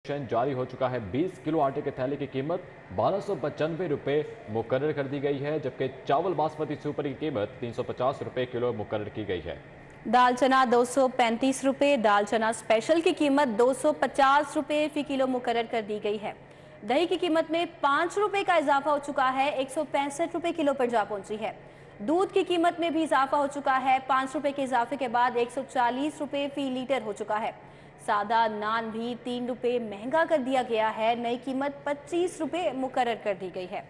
जारी हो चुका है। 20 किलो आटे के थैले की कीमत 1295 रुपये मुकर्रर कर दी गई है, जबकि चावल बासमती सुपर की कीमत 350 रुपये किलो मुकर्रर की गई है। दाल चना 235 रुपये, दाल चना स्पेशल की कीमत 250 रुपये फी किलो मुकर्रर कर दी गई है। दही की कीमत में 5 रुपये का इजाफा हो चुका है, 165 रुपये किलो पर जा पहुंची है। दूध की कीमत में भी इजाफा हो चुका है, 5 रुपये के इजाफे के बाद 140 रुपये फी लीटर हो चुका है। सादा नान भी 3 रुपये महंगा कर दिया गया है, नई कीमत 25 रुपये मुकर्रर कर दी गई है।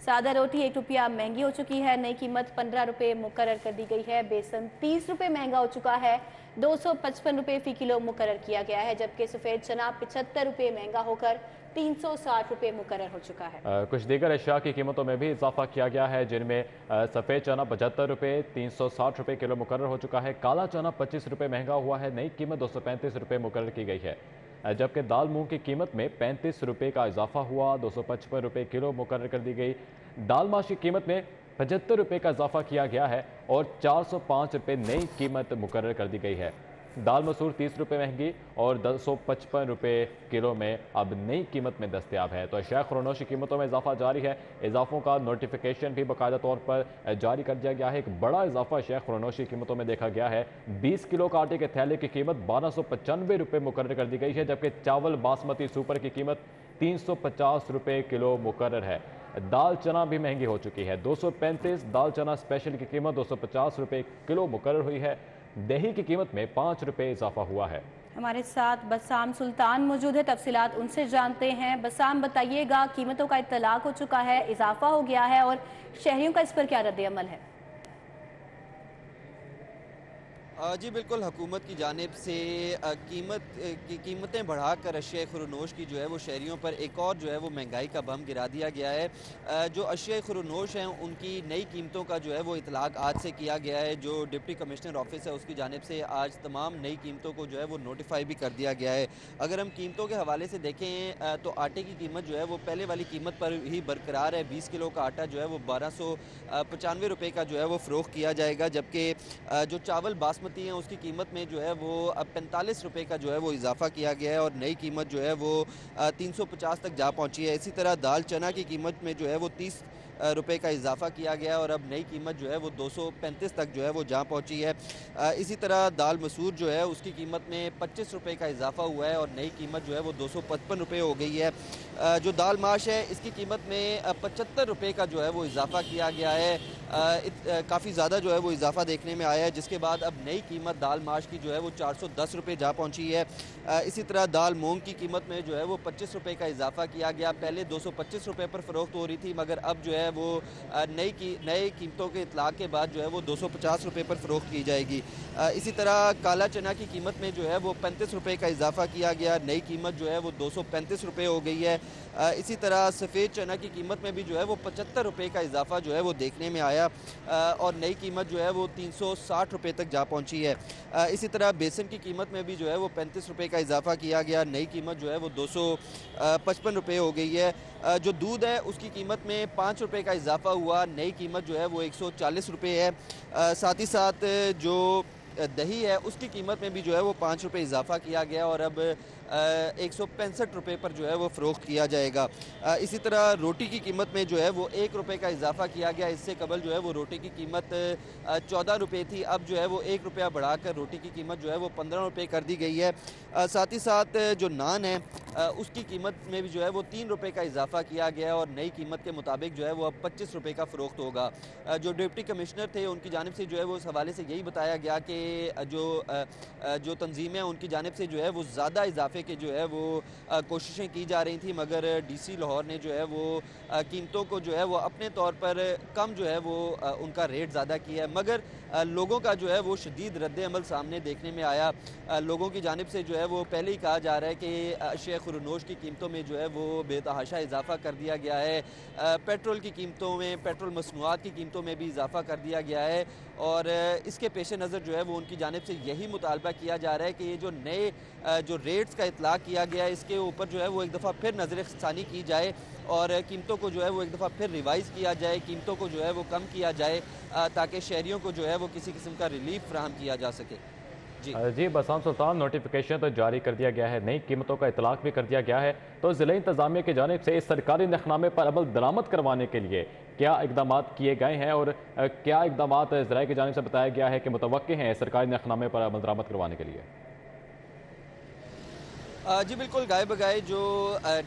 सादा रोटी 1 रुपया महंगी हो चुकी है, नई कीमत 15 रुपये मुकर्रर कर दी गई है। बेसन 30 रुपये महंगा हो चुका है, 255 रुपये फी किलो मुकर्रर किया गया है, जबकि सफ़ेद चना 75 रुपये महंगा होकर 360 रुपये मुकर्रर हो चुका है। कुछ दीगर अशिया की कीमतों में भी इजाफा किया गया है, जिनमें सफ़ेद चना 75 रुपये 360 रुपये किलो मुकर्रर हो चुका है। काला चना 25 रुपये महंगा हुआ है, नई कीमत 235 रुपये मुकर्रर की गई है, जबकि दाल मूंग की कीमत में 35 रुपये का इजाफा हुआ, 255 रुपये किलो मुकर्रर कर दी गई। दाल माश की कीमत में 75 रुपये का इजाफा किया गया है और 405 रुपये नई कीमत मुकर्रर कर दी गई है। दाल मसूर 30 रुपये महंगी और 255 रुपये किलो में अब नई कीमत में दस्तयाब है। तो अशिया खुरनोश की कीमतों में इजाफा जारी है। इजाफों का नोटिफिकेशन भी बाकायदा तौर पर जारी कर दिया गया है। एक बड़ा इजाफा अशिया खुरनोश की कीमतों में देखा गया है। 20 किलो का आटे के थैले की कीमत 1295 रुपये मुकर्रर कर दी गई है, जबकि चावल बासमती सुपर की कीमत 350 रुपये किलो मुकर्रर है। दाल चना भी महंगी हो चुकी है, 235। दाल चना स्पेशल की कीमत 250 रुपये किलो मुकर्रर हुई है। दही की कीमत में 5 रुपये इजाफा हुआ है। हमारे साथ बसाम सुल्तान मौजूद है, तफसीलात उनसे जानते हैं। बसाम, बताइएगा, कीमतों का इत्तलाक हो चुका है, इजाफा हो गया है और शहरियों का इस पर क्या रद्द-ए-अमल है? जी बिल्कुल, हुकूमत की जानिब से कीमतें बढ़ाकर अशिया खुरनोश की जो है वो शहरियों पर एक और जो है वो महंगाई का बम गिरा दिया गया है। जो अशिया खुरनोश हैं उनकी नई कीमतों का जो है वो इतलाक आज से किया गया है। जो डिप्टी कमिश्नर ऑफिस है उसकी जानिब से आज तमाम नई कीमतों को जो है वो नोटिफाई भी कर दिया गया है। अगर हम कीमतों के हवाले से देखें तो आटे की कीमत जो है वो पहले वाली कीमत पर ही बरकरार है। 20 किलो का आटा जो है वो 1295 रुपये का जो है वो फ़रोख्त किया जाएगा, जबकि जो चावल बासमती हैं उसकी कीमत में जो है वो अब 45 रुपये का जो है वो इजाफा किया गया है और नई कीमत जो है वो 350 तक जा पहुंची है। इसी तरह दाल चना की कीमत में जो है वो 30 रुपये का इजाफा किया गया और अब नई कीमत जो है वो 235 तक जो है वो जा पहुंची है। इसी तरह दाल मसूर जो है उसकी कीमत में 25 रुपये का इजाफा हुआ है और नई कीमत जो है वो 255 रुपये हो गई है। जो दाल माश है इसकी कीमत में 75 रुपये का जो है वो इजाफा किया गया है। काफ़ी ज़्यादा जो है वो इजाफा देखने में आया है, जिसके बाद अब नई कीमत दाल माश की जो है वो 410 रुपये जा पहुंची है। इसी तरह दाल मूंग की कीमत में जो है वो 25 रुपये का इजाफा किया गया। पहले 225 रुपये पर फ़रोख्त हो रही थी, मगर अब जो है वो नए कीमतों के इतलाक़ के बाद जो है वो 250 रुपये पर फ़रोख्त की जाएगी। इसी तरह काला चना की कीमत में जो है वो 35 रुपये का इजाफा किया गया, नई कीमत जो है वो 235 रुपये हो गई है। इसी तरह सफ़ेद चना की कीमत में भी जो है वो 75 रुपये का इजाफा जो है वो देखने में आया और नई कीमत जो है वो 360 रुपये तक जा पहुंची है। इसी तरह बेसन की कीमत में भी जो है वो 35 रुपये का इजाफा किया गया, नई कीमत जो है वो 255 रुपये हो गई है। जो दूध है उसकी कीमत में 5 रुपये का इजाफा हुआ, नई कीमत जो है वो 140 रुपये है। साथ ही साथ जो दही है उसकी कीमत में भी जो है वो 5 रुपये इजाफा किया गया और अब 165 रुपये पर जो है वो फ़रोख्त किया जाएगा। इसी तरह रोटी की कीमत में जो है वो 1 रुपये का इजाफा किया गया। इससे कबल जो है वो रोटी की कीमत 14 रुपये थी, अब जो है वो 1 रुपया बढ़ाकर रोटी की कीमत जो है वो 15 रुपये कर दी गई है। साथ ही साथ जो नान है उसकी कीमत में भी जो है वो 3 रुपये का इजाफा किया गया और नई कीमत के मुताबिक जो है वो अब 25 रुपये का फ़रोख्त होगा। जो डिप्टी कमिश्नर थे उनकी जानिब से जो है वो उस हवाले से यही बताया गया कि जो तंजीमें हैं उनकी जानिब से जो है वो ज़्यादा इजाफे के जो है वो कोशिशें की जा रही थी, मगर DC लाहौर ने जो है वो कीमतों को जो है वो अपने तौर पर कम जो है वो उनका रेट ज़्यादा किया है, मगर लोगों का जो है वो शदीद रद्द-ए-अमल सामने देखने में आया। लोगों की जानिब से जो है वो पहले ही कहा जा रहा है कि अशिया खुरनोश की कीमतों में जो है वो बेतहाशा इजाफा कर दिया गया है। पेट्रोल की कीमतों में, पेट्रोल मसनूआत की कीमतों में भी इजाफा कर दिया गया है और इसके पेश नज़र जो है वो उनकी जानिब से यही मुतालबा किया जा रहा है कि ये जो नए जो रेट्स का इतलाक़ किया गया है इसके ऊपर जो है वो एक दफ़ा फिर नज़र-ए-ख़ानी की जाए और कीमतों को जो है वो एक दफ़ा फिर रिवाइज़ किया जाए, कीमतों को जो है वो कम किया जाए ताकि शहरियों को जो है वो किसी किस्म का रिलीफ फ़राहम किया जा सके। जी। जी बसाम सुल्तान, नोटिफिकेशन तो जारी कर दिया गया है, नई कीमतों का इतलाक भी कर दिया गया है, तो ज़िला इंतज़ामिया की जानिब से इस सरकारी नखनामे पर अमल दरामद करवाने के लिए क्या इकदाम किए गए हैं और क्या इकदाम ज़िला की जानिब से बताया गया है कि मुतवक्किल हैं सरकारी नखनामे पर अमल दरामद करवाने के लिए? जी बिल्कुल, गाए बगाए जो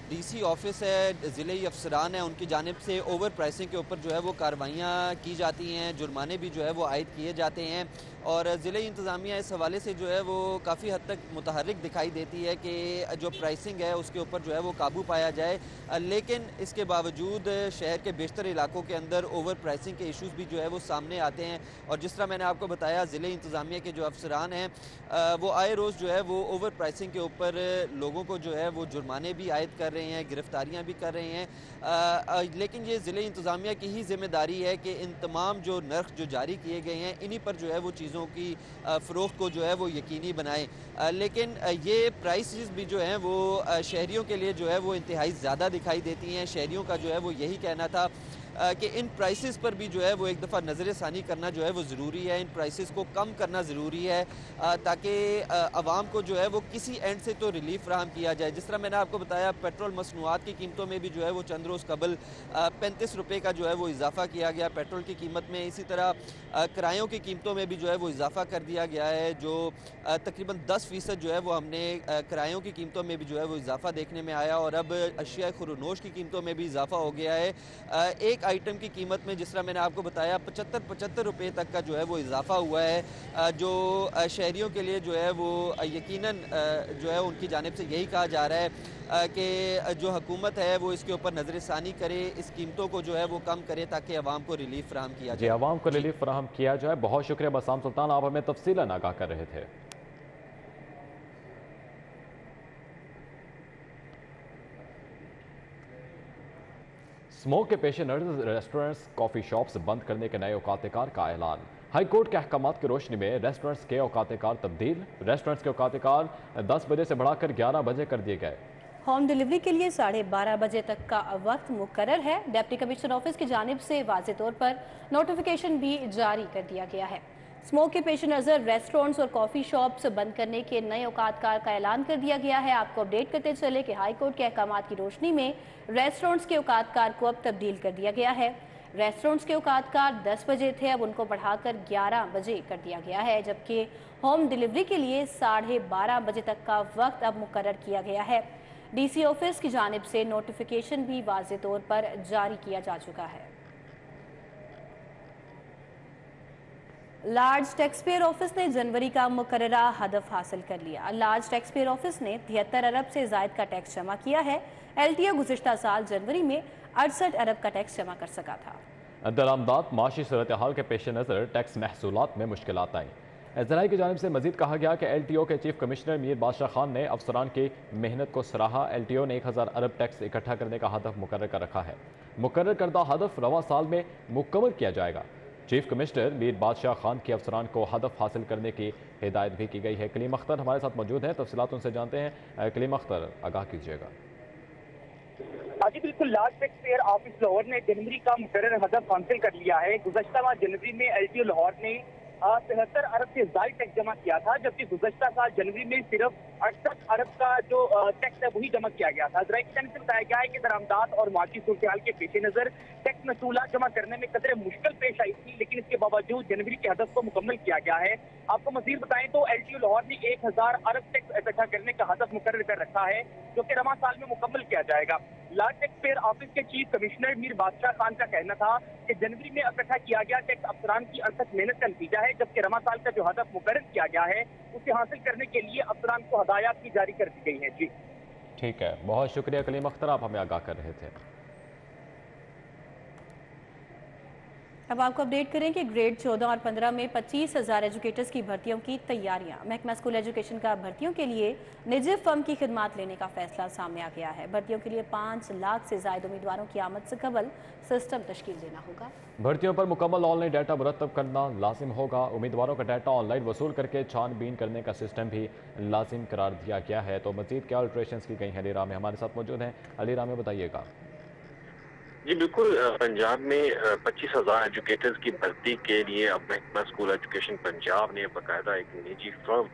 डीसी ऑफिस है, ज़िले अफसरान हैं, उनकी जानिब से ओवर प्राइसिंग के ऊपर जो है वो कार्रवाइयाँ की जाती हैं, जुर्माने भी जो है वो आयद किए जाते हैं और ज़िले इंतज़ामिया इस हवाले से जो है वो काफ़ी हद तक मुतहर्रिक दिखाई देती है कि जो प्राइसिंग है उसके ऊपर जो है वो काबू पाया जाए। लेकिन इसके बावजूद शहर के बेशतर इलाकों के अंदर ओवर प्राइसिंग के इशूज़ भी जो है वो सामने आते हैं और जिस तरह मैंने आपको बताया, ज़िले इंतज़ामिया के जो अफसरान हैं वो आए रोज़ जो है वो ओवर प्राइसिंग के ऊपर लोगों को जो है वो जुर्माने भी आयद कर रहे हैं, गिरफ्तारियां भी कर रहे हैं। लेकिन ये ज़िले इंतज़ामिया की ही ज़िम्मेदारी है कि इन तमाम जो नर्ख जो जारी किए गए हैं, इन्हीं पर जो है वो चीज़ों की फ़रोख्त को जो है वो यकीनी बनाएं। लेकिन ये प्राइसेस भी जो हैं वो शहरियों के लिए जो है वो इंतहाई ज़्यादा दिखाई देती हैं। शहरियों का जो है वो यही कहना था कि इन प्राइसेस पर भी जो है वो एक दफ़ा नज़र षानी करना जो है वो ज़रूरी है, इन प्राइसेस को कम करना ज़रूरी है ताकि आवाम को जो है वो किसी एंड से तो रिलीफ फ़राहम किया जाए। जिस तरह मैंने आपको बताया, पेट्रोल मसनूआत की कीमतों में भी जो है वो चंद रोज़ कबल 35 रुपये का जो है वो इजाफ़ा किया गया पेट्रोल की कीमत में। इसी तरह किरायों की कीमतों में भी जो है वो इजाफ़ा कर दिया गया है, जो तकरीबन 10% जो है वो हमने किरायों की कीमतों में भी जो है वो इजाफ़ा देखने में आया और अब अशिया खुरूनोश की कीमतों में भी इजाफ़ा हो गया है। एक आइटम की कीमत में जिस तरह मैंने आपको बताया 75 रुपये तक का जो है वो इजाफ़ा हुआ है, जो शहरियों के लिए जो है वो यकीनन जो है उनकी जानिब से यही कहा जा रहा है कि जो हुकूमत है वो इसके ऊपर नज़रसानी करे, इस कीमतों को जो है वो कम करे ताकि आवाम को रिलीफ फ़राहम किया जी, जाए। आवाम को जी। रिलीफ फराहम किया जाए। बहुत शुक्रिया बसाम सुल्तान, आप हमें तफसीलन आगाह कर रहे थे। स्मोक के पेश नज़र रेस्टोरेंट्स, कॉफ़ी शॉप्स बंद करने के नए औकात-ए-कार का ऐलान। हाई कोर्ट के अहकामात की रोशनी में रेस्टोरेंट्स के औकात-ए-कार तब्दील। रेस्टोरेंट्स के औकात-ए-कार 10 बजे से बढ़ाकर 11 बजे कर दिए गए। होम डिलीवरी के लिए 12:30 बजे तक का वक्त मुकर्रर है। डिप्टी कमिश्नर ऑफिस की जानिब से वाज़े तौर पर नोटिफिकेशन भी जारी कर दिया गया है। स्मोक के पेश नज़र रेस्टोरेंट्स और कॉफ़ी शॉप्स बंद करने के नए औकात-कार का ऐलान कर दिया गया है। आपको अपडेट करते चले कि हाई कोर्ट के अहकामात की रोशनी में रेस्टोरेंट्स के औकात-कार को अब तब्दील कर दिया गया है। रेस्टोरेंट्स के औकात-कार 10 बजे थे, अब उनको बढ़ाकर 11 बजे कर दिया गया है, जबकि होम डिलीवरी के लिए 12:30 बजे तक का वक्त अब मुकर्रर किया गया है। डीसी ऑफिस की जानिब से नोटिफिकेशन भी वाज़े तौर पर जारी किया जा चुका है। लार्ज टैक्स पेयर ऑफिस ने जनवरी का मुकर्ररा हदफ हासिल कर लिया। लार्ज टैक्स पेयर ऑफिस ने 73 अरब से ज़ायद का टैक्स जमा किया है। एलटीओ गुज़िश्ता साल जनवरी में 68 अरब का टैक्स जमा कर सका था। दरामदात माशी सूरत हाल के पेश नज़र टैक्स महसूलात में मुश्किलात आई। ज़राए की जानिब से मजीद कहा गया कि LTO के चीफ कमिश्नर मीर बादशाह खान ने अफसरान की मेहनत को सराहा। LTO ने 1000 अरब टैक्स इकट्ठा करने का हदफ मुकर्रर कर रखा है। मुकर्रर करदा हदफ रवा साल में मुकम्मल किया जाएगा। चीफ कमिश्नर मीर बादशाह खान के अफसरान को हदफ हासिल करने की हिदायत भी की गई है। कलीम अख्तर हमारे साथ मौजूद हैं, तफसीलात उनसे जानते हैं। कलीम अख्तर, आगाह कीजिएगा। जी बिल्कुल, large tax payer office Lahore ने जनवरी का मुकर्रर हदफ हासिल कर लिया है। गुज़श्ता माह जनवरी में LTO लाहौर ने 73 अरब से ज़ायद टैक्स जमा किया था, जबकि गुज़श्ता साल जनवरी में सिर्फ 68 अरब का जो टैक्स है वही जमा किया गया था। ज़राए की जानिब से बताया गया है कि दरामदात और माशी सूरत के पेश नज़र टैक्स महसूलात जमा करने में कदरे मुश्किल पेश आई थी, लेकिन इसके बावजूद जनवरी के हदफ को मुकम्मल किया गया है। आपको मज़ीद बताएं तो LTO लाहौर ने 1000 अरब टैक्स इकट्ठा करने का हदफ मुकर्रर कर रखा है, जो कि रवा साल में मुकम्मल किया जाएगा। लार्ज टैक्स पेयर ऑफिस के चीफ कमिश्नर मीर बादशाह खान का कहना था कि जनवरी में इकट्ठा किया गया टैक्स अफसरान की अनथक मेहनत का नतीजा है, जबकि रमा साल का जो हदफ मुकर्रर किया गया है उसे हासिल करने के लिए अफसरान को हदायत भी जारी कर दी गई है। जी ठीक है, बहुत शुक्रिया कलीम अख्तर, आप हमें आगाह कर रहे थे। अब आपको अपडेट करें कि ग्रेड 14 और 15 में 25,000 एजुकेटर्स की भर्तियों की तैयारियां। महकमा स्कूल एजुकेशन का भर्तियों के लिए निजी फर्म की खिदमात लेने का फैसला सामने आ गया है। भर्तियों के लिए 5 लाख से ज़ायद उम्मीदवारों की आमद से कबल सिस्टम तश्कील देना होगा। भर्तियों पर मुकम्मल ऑनलाइन डाटा मुरतब करना लाजिम होगा। उम्मीदवारों का डाटा ऑनलाइन वसूल करके छानबीन करने का सिस्टम भी लाजिम करार दिया गया है। तो मजीद क्या अल्ट्रेशन की गई हैं, अली रामे हमारे साथ मौजूद हैं। अली रामे, बताइएगा। जी बिल्कुल, पंजाब में 25,000 एजुकेटर्स की भर्ती के लिए अब महकमा स्कूल एजुकेशन पंजाब ने बाकायदा एक निजी फर्म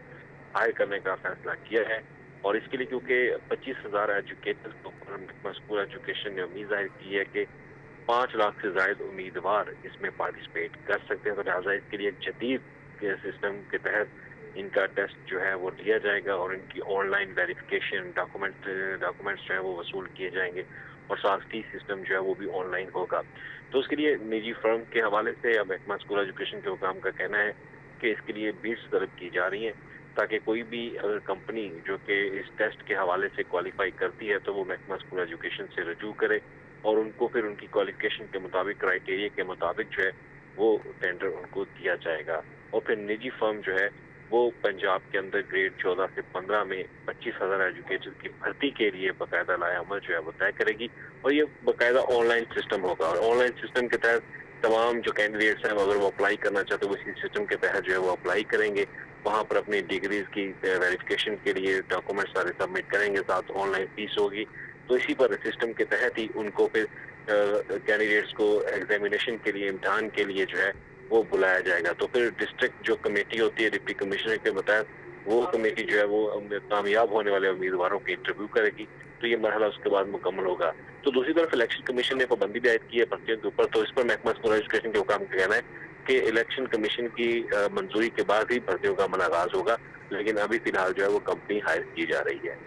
हायर करने का फैसला किया है। और इसके लिए क्योंकि 25,000 एजुकेटर्स के ऊपर महकमा स्कूल एजुकेशन ने उम्मीद जाहिर की है कि 5 लाख से ज्यादा उम्मीदवार इसमें पार्टिसिपेट कर सकते हैं। तो लिहाजा इसके लिए एक जदीद के सिस्टम के तहत इनका टेस्ट जो है वो लिया जाएगा और इनकी ऑनलाइन वेरिफिकेशन डॉक्यूमेंट्स जो है वो वसूल किए जाएंगे और साथ ही सिस्टम जो है वो भी ऑनलाइन होगा। तो उसके लिए निजी फर्म के हवाले से या महकमा स्कूल एजुकेशन के हुकाम का कहना है कि इसके लिए बिड्स तलब की जा रही हैं ताकि कोई भी अगर कंपनी जो कि इस टेस्ट के हवाले से क्वालिफाई करती है तो वो महकमा स्कूल एजुकेशन से रजू करे और उनको फिर उनकी क्वालिफिकेशन के मुताबिक, क्राइटेरिया के मुताबिक जो है वो टेंडर उनको दिया जाएगा। और फिर निजी फर्म जो है वो पंजाब के अंदर ग्रेड 14 से 15 में 25,000 एजुकेटर की भर्ती के लिए बाकायदा लाएअमल जो है वो तय करेगी और ये बाकायदा ऑनलाइन सिस्टम होगा। और ऑनलाइन सिस्टम के तहत तमाम जो कैंडिडेट्स हैं अगर वो अप्लाई करना चाहते हैं वो इसी सिस्टम के तहत जो है वो अप्लाई करेंगे, वहाँ पर अपनी डिग्रीज की वेरिफिकेशन के लिए डॉक्यूमेंट सारे सबमिट करेंगे, साथ ऑनलाइन फीस होगी। तो इसी पर सिस्टम के तहत ही उनको फिर कैंडिडेट्स को एग्जामिनेशन के लिए, इम्तहान के लिए जो है वो बुलाया जाएगा। तो फिर डिस्ट्रिक्ट जो कमेटी होती है डिप्टी कमिश्नर के बताया वो कमेटी जो है वो कामयाब होने वाले उम्मीदवारों के इंटरव्यू करेगी। तो ये मरहला उसके बाद मुकम्मल होगा। तो दूसरी तरफ इलेक्शन कमीशन ने पाबंदी भी आयद की है भर्तियों के ऊपर। तो इस पर महकमा स्कूल एजुकेशन के हुकाम का कहना है कि इलेक्शन कमीशन की मंजूरी के बाद ही भर्तियों का अमल आगाज होगा, लेकिन अभी फिलहाल जो है वो कंपनी हायर की जा रही है।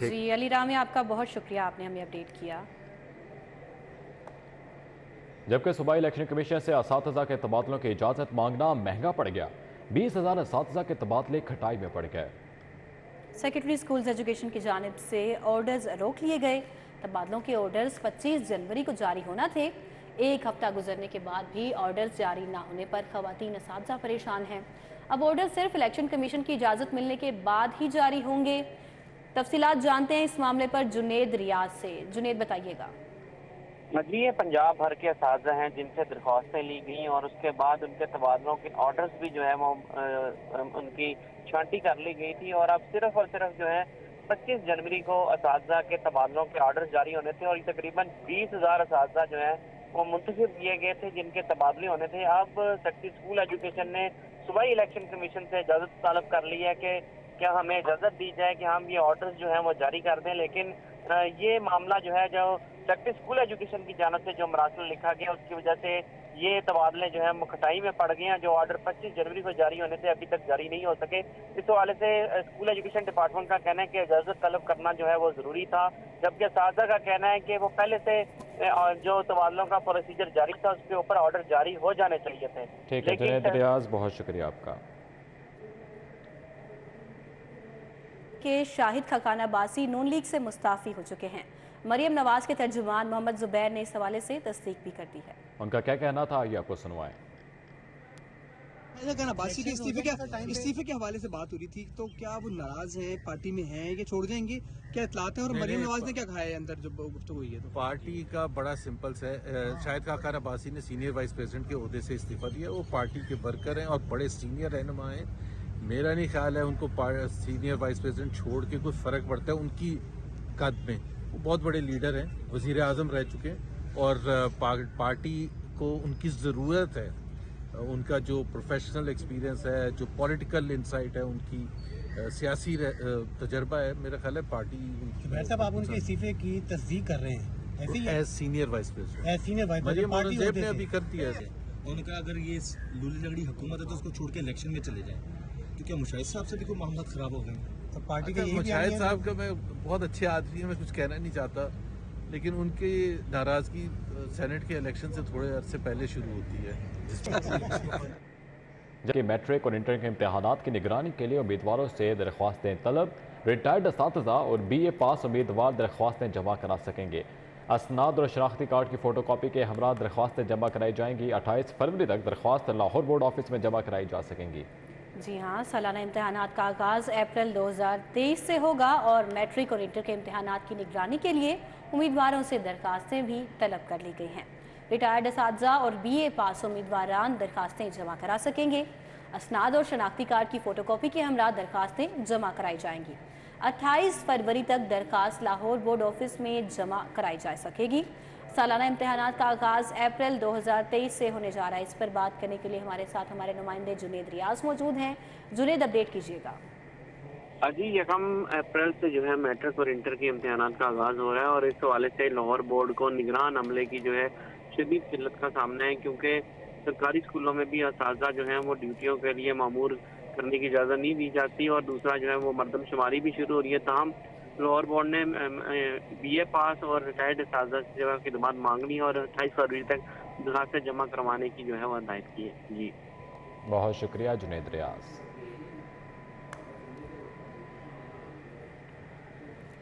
जी अली रामी, आपका बहुत शुक्रिया, आपने हमें अपडेट किया। जबकि सूबाई इलेक्शन कमीशन से असातिज़ा के तबादलों की इजाज़त मांगना महंगा पड़ गया। 20,000 असातिज़ा के तबादले खटाई में पड़ गए। सेक्रेटरी स्कूल्स एजुकेशन की जानिब से ऑर्डर्स रोक लिए गए। तबादलों के ऑर्डर्स 25 जनवरी को जारी होना थे। एक हफ्ता गुजरने के बाद भी ऑर्डर्स जारी ना होने पर खवातीन असातिज़ा परेशान हैं। अब ऑर्डर सिर्फ इलेक्शन कमीशन की इजाज़त मिलने के बाद ही जारी होंगे। तफसीलात जानते हैं इस मामले पर जुनेद रियाज से। जुनेद, बताइएगा। जी, ये पंजाब भर के असातिज़ा हैं जिनसे दरख्वास्तें ली गई और उसके बाद उनके तबादलों के ऑर्डर्स भी जो है वो उनकी छांटी कर ली गई थी और अब सिर्फ और सिर्फ जो है 25 जनवरी को असातिज़ा के तबादलों के ऑर्डर्स जारी होने थे और तकरीबन 20,000 असातिज़ा जो है वो मुंतखब किए गए थे जिनके तबादले होने थे। अब सेक्रेटरी स्कूल एजुकेशन ने सूबाई इलेक्शन कमीशन से इजाज़त तलब कर ली है कि क्या हमें इजाज़त दी जाए कि हम ये ऑर्डर्स जो है वो जारी कर दें। लेकिन ये मामला जो है जो सेक्रेटरी स्कूल एजुकेशन की जानब से जो मरासिल लिखा गया उसकी वजह से ये तबादले जो है मुखटाई में पड़ गए हैं। जो ऑर्डर 25 जनवरी को जारी होने थे अभी तक जारी नहीं हो सके। इस हवाले से स्कूल एजुकेशन डिपार्टमेंट का कहना है कि इजाज़त तलब करना जो है वो ज़रूरी था, जबकि असातिज़ा का कहना है कि वो पहले से जो तबादलों का प्रोसीजर जारी था उसके ऊपर ऑर्डर जारी हो जाने चाहिए थे। ठीक है जुनेद रियाज, बहुत शुक्रिया आपका। के शाहिद खकाना बासी नून लीग से मुस्ताफ़ी हो चुके हैं। मरियम नवाज के तर्जुमान मोहम्मद जुबैर ने इस हवाले से तस्दीक भी कर दी है। उनका क्या कहना था ये आपको सुनवाएं। बासी के इस्तीफे के हवाले से बात हो रही थी, तो क्या वो नाराज हैं, पार्टी में हैं, ये छोड़ जाएंगे, क्या इतलात है? और मरियम नवाज ने क्या कहा है अंदर जब गुफ्तगू हुई है? तो पार्टी का बड़ा सिंपल है, शाहिद खाकान अब्बासी ने सीनियर वाइस प्रेसिडेंट के ओहदे से इस्तीफा दिया। वो पार्टी के वर्कर हैं और बड़े सीनियर रहनुमा हैं। मेरा नहीं ख्याल है उनको सीनियर वाइस प्रेसिडेंट छोड़ के कोई फ़र्क पड़ता है उनकी कद में। वो बहुत बड़े लीडर हैं, वज़ीर आज़म रह चुके हैं और पार्टी को उनकी ज़रूरत है। उनका जो प्रोफेशनल एक्सपीरियंस है, जो पॉलिटिकल इंसाइट है, उनकी सियासी तजर्बा है, मेरा ख्याल है पार्टी। साहब, आप उनके इस्तीफे की तस्दीक कर रहे हैं ऐसे ही? As senior vice president Maryam Aurangzeb ने अभी कर दिया है। उन्होंने कहा अगर ये लूली लगड़ी हुकूमत है तो उसको छोड़ के इलेक्शन में चले जाएं। तो क्या मुशाहिद साहब से भी कोई मामला खराब हो गए? तो पार्टी का मुशाहिद साहब का मैं बहुत अच्छे आदमी है, मैं कुछ कहना नहीं चाहता, लेकिन उनकी नाराजगी सेनेट के इलेक्शन से थोड़े अरसे पहले शुरू होती है। जबकि मैट्रिक और इंटर के इम्तहानात की निगरानी के लिए उम्मीदवारों से दरख्वास्तें तलब। रिटायर्ड असातिज़ा और BA पास उम्मीदवार दरख्वास्तें जमा करा सकेंगे। असनाद और शनाख्ती कार्ड की फ़ोटो कापी के हमरा दरख्वास्तें जमा कराई जाएंगी। 28 फरवरी तक दरख्वास्त लाहौर बोर्ड ऑफिस में जमा कराई जा सकेंगी। जी हाँ, सालाना इम्तहानात का आगाज़ अप्रैल 2023 से होगा और मैट्रिक और इंटर के इम्तहानात की निगरानी के लिए उम्मीदवारों से दरखास्तें भी तलब कर ली गई हैं। रिटायर्ड असातिज़ा और BA पास उम्मीदवारान दरखास्तें जमा करा सकेंगे। असनाद और शनाख्ती कार्ड की फ़ोटोकॉपी के हमरा दरखास्तें जमा कराई जाएंगी। 28 फरवरी तक दरखास्त लाहौर बोर्ड ऑफिस में जमा कराई जा सकेगी। सालाना इम्तहानात का आगाज़ अप्रैल 2023 से होने जा रहा है। इस पर बात करने के लिए हमारे साथ हमारे नुमाइंदे जुनेद रियाज मौजूद हैं। जुनेद, अपडेट कीजिएगा। जी 1 अप्रैल से जो है मैट्रिक और इंटर के इम्तिहानात का आगाज़ हो रहा है और इस हवाले से लाहौर बोर्ड को निगरान अमले की जो है शदीद किल्लत का सामना है, क्योंकि सरकारी स्कूलों में भी असातिज़ा जो है वो ड्यूटियों के लिए मामूर करने की इजाज़त नहीं दी जाती और दूसरा जो है वो मरदमशुमारी भी शुरू हो रही है। ताहम लाहौर बोर्ड ने BA पास और रिटायर्ड असातिज़ा से जो है खिदमात मांग ली और 28 फरवरी तक दरखास्तें जमा करवाने की जो है वो हदायत की है। जी बहुत शुक्रिया जुनैद रियाज।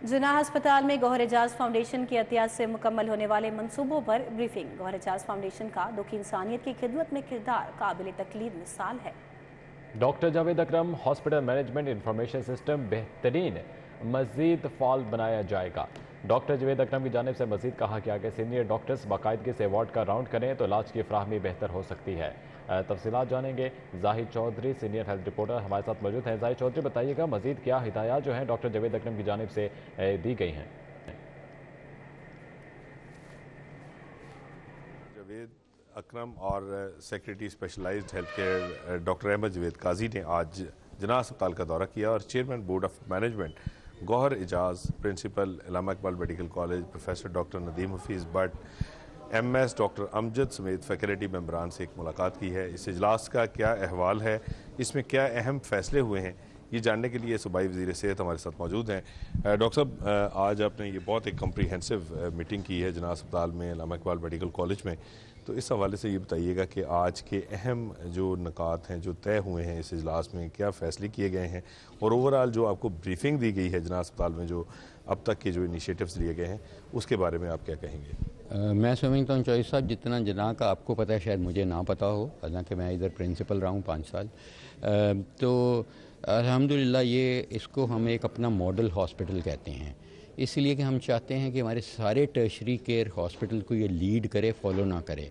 जिन्ना अस्पताल में गौहर एजाज फाउंडेशन की एहतियात से मुकम्मल होने वाले मंसूबों पर ब्रीफिंग। गौहर एजाज फाउंडेशन का दुखी इंसानियत की खिदमत में किरदार काबिल तकलीद मिसाल है। डॉक्टर जावेद अकरम हॉस्पिटल मैनेजमेंट इंफॉर्मेशन सिस्टम बेहतरीन मजीद फाल बनाया जाएगा। डॉक्टर जावेद अकरम की जानिब से मजीद कहा गया कि सीनियर डॉक्टर्स बाकायदगी से वार्ड का राउंड करें तो इलाज की फ्राहमी बेहतर हो सकती है। तफसीलात जानेंगे। Zahid Chaudhry senior health reporter हमारे साथ मौजूद हैं। जाहिद चौधरी, बताइएगा मजीद क्या हिदायत जो हैं डॉक्टर जावेद अकरम की जानिब से दी गई हैं? जावेद अकरम और secretary specialized health care doctor Ahmad Javed Qazi ने आज जिन्ना अस्पताल का दौरा किया और chairman board of management Gohar Ejaz, principal Allama Iqbal medical college, professor doctor Nadeem Hafeez Butt, MS doctor Amjad समेत फैकल्टी मेंबरान से एक मुलाकात की है। इस इजलास का क्या अहवाल है, इसमें क्या अहम फैसले हुए हैं, ये जानने के लिए सूबाई वज़ीर सेहत हमारे साथ मौजूद हैं। डॉक्टर साहब, आज आपने ये बहुत एक कम्प्रीहेंसिव मीटिंग की है जिन्ना अस्पताल में, अल्लामा इकबाल मेडिकल कॉलेज में, तो इस हवाले से ये बताइएगा कि आज के अहम जो निकात हैं जो तय हुए हैं इस इजलास में, क्या फ़ैसले किए गए हैं और ओवरऑल जो आपको ब्रीफिंग दी गई है जिन्ना अस्पताल में, जो अब तक के जो इनिशिएटिव्स लिए गए हैं, उसके बारे में आप क्या कहेंगे? मैं समझता हूँ चौधरी साहब, जितना जिन्ना का आपको पता है शायद मुझे ना पता हो, हालांकि मैं इधर प्रिंसिपल रहा हूँ 5 साल। तो अल्हम्दुलिल्लाह ये इसको हम एक अपना मॉडल हॉस्पिटल कहते हैं, इसलिए कि हम चाहते हैं कि हमारे सारे टर्शरी केयर हॉस्पिटल को ये लीड करे, फॉलो ना करे,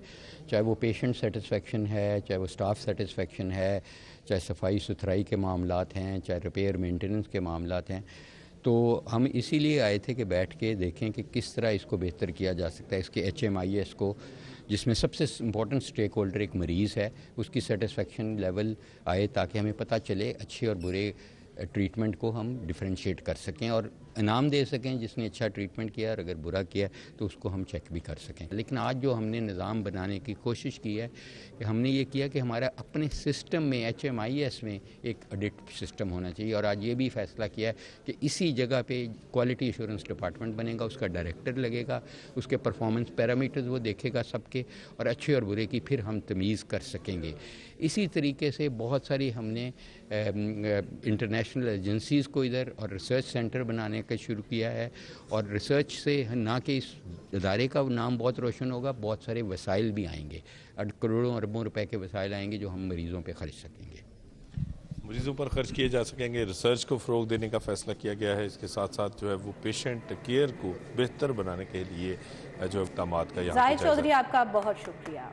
चाहे वो पेशेंट सेटिस्फेक्शन है, चाहे वो स्टाफ सेटिस्फेक्शन है, चाहे सफाई सुथराई के मामलात हैं, चाहे रिपेयर मेंटेनेंस के मामलात हैं। तो हम इसीलिए आए थे कि बैठ के देखें कि किस तरह इसको बेहतर किया जा सकता है। इसके HMIS को, जिसमें सबसे इम्पोर्टेंट स्टेक होल्डर एक मरीज़ है, उसकी सेटिस्फेक्शन लेवल आए ताकि हमें पता चले अच्छे और बुरे ट्रीटमेंट को हम डिफरेंशिएट कर सकें और इनाम दे सकें जिसने अच्छा ट्रीटमेंट किया, और अगर बुरा किया तो उसको हम चेक भी कर सकें। लेकिन आज जो हमने निज़ाम बनाने की कोशिश की है कि हमने ये किया कि हमारा अपने सिस्टम में HMIS में एक ऑडिट सिस्टम होना चाहिए, और आज ये भी फैसला किया है कि इसी जगह पे क्वालिटी एश्योरेंस डिपार्टमेंट बनेगा, उसका डायरेक्टर लगेगा, उसके परफॉर्मेंस पैरामीटर्स वो देखेगा सबके, और अच्छे और बुरे की फिर हम तमीज़ कर सकेंगे। इसी तरीके से बहुत सारी हमने इंटरनेशनल एजेंसीज़ को इधर और रिसर्च सेंटर बनाने का शुरू किया है, और रिसर्च से ना कि इस इदारे का नाम बहुत रोशन होगा, बहुत सारे वसाइल भी आएंगे, करोड़ों अरबों रुपए के वसाइल आएंगे जो हम मरीज़ों पे खर्च सकेंगे, मरीज़ों पर खर्च किए जा सकेंगे। रिसर्च को फ़रोग देने का फ़ैसला किया गया है। इसके साथ साथ जो है वो पेशेंट केयर को बेहतर बनाने के लिए जो इक़दामात का यहाँ जाहिद चौधरी, आपका बहुत शुक्रिया।